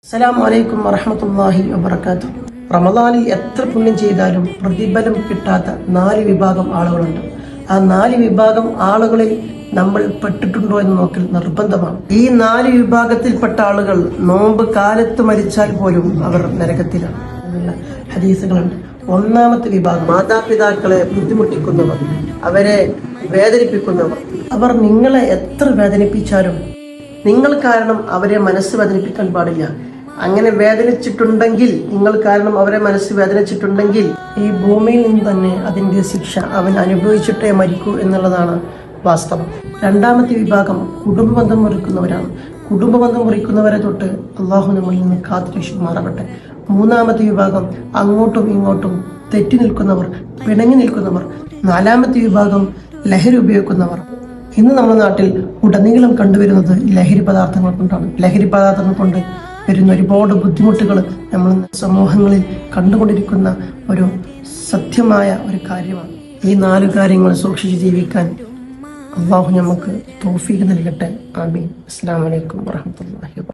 അസ്സലാമു അലൈക്കും വറഹ്മത്തുള്ളാഹി വബറകാതുഹു. റമദാനിൽ എത്ര പുണ്യം ചെയ്താലും പ്രതിഫലം കിട്ടാത്ത 4 വിഭാഗം ആളുകളുണ്ട്. ആ 4 വിഭാഗം ആളുകളിൽ നമ്മൾ പെട്ടിട്ടുണ്ടോ എന്ന് നോക്കൽ നിർബന്ധമാണ്. ഈ 4 വിഭാഗത്തിൽപ്പെട്ട ആളുകൾ നോമ്പ് കാലത്ത് മരിച്ചാൽ പോലും അവർ നരകത്തിലാണ്. ഹദീസുകളുണ്ട്. ഒന്നാമത്തെ വിഭാഗം മാതാപിതാക്കളെ ബുദ്ധിമുട്ടിക്കുന്നവർ, അവരെ വേദനിപ്പിക്കുന്നവർ. അവർ നിങ്ങളെ എത്ര വേദനിപ്പിച്ചാലും നിങ്ങൾ കാരണം അവരെ മനസ്സ് വേദനിപ്പിക്കാൻ പാടില്ല. അങ്ങനെ വേദനിച്ചിട്ടുണ്ടെങ്കിൽ, നിങ്ങൾ കാരണം അവരെ മനസ്സ് വേദനിച്ചിട്ടുണ്ടെങ്കിൽ ഈ ഭൂമിയിൽ നിന്ന് തന്നെ അതിന്റെ ശിക്ഷ അവൻ അനുഭവിച്ചിട്ടേ മരിക്കൂ എന്നുള്ളതാണ് വാസ്തവം. രണ്ടാമത്തെ വിഭാഗം കുടുംബബന്ധം മുറിക്കുന്നവരാണ്. കുടുംബബന്ധം മുറിക്കുന്നവരെ തൊട്ട് അള്ളാഹു നമ്മളിൽ നിന്ന് കാത്തുരക്ഷിക്കുമാറാകട്ടെ. മൂന്നാമത്തെ വിഭാഗം അങ്ങോട്ടും ഇങ്ങോട്ടും തെറ്റി നിൽക്കുന്നവർ, പിണങ്ങി നിൽക്കുന്നവർ. നാലാമത്തെ വിഭാഗം ലഹരി ഉപയോഗിക്കുന്നവർ. ഇന്ന് നമ്മുടെ നാട്ടിൽ ഉടനീളം കണ്ടുവരുന്നത് ലഹരി പദാർത്ഥങ്ങൾ കൊണ്ടാണ്. ലഹരി പദാർത്ഥങ്ങൾ കൊണ്ട് വരുന്ന ഒരുപാട് ബുദ്ധിമുട്ടുകൾ നമ്മൾ സമൂഹങ്ങളിൽ കണ്ടുകൊണ്ടിരിക്കുന്ന ഒരു സത്യമായ ഒരു കാര്യമാണ്. ഈ 4 കാര്യങ്ങൾ സൂക്ഷിച്ച് ജീവിക്കാൻ അള്ളാഹു നമുക്ക് തൗഫീഖ് നൽകട്ടെ. ആമീൻ. അസ്സലാമു അലൈക്കും വറഹ്മത്തുള്ളാഹി വബറകാതുഹു.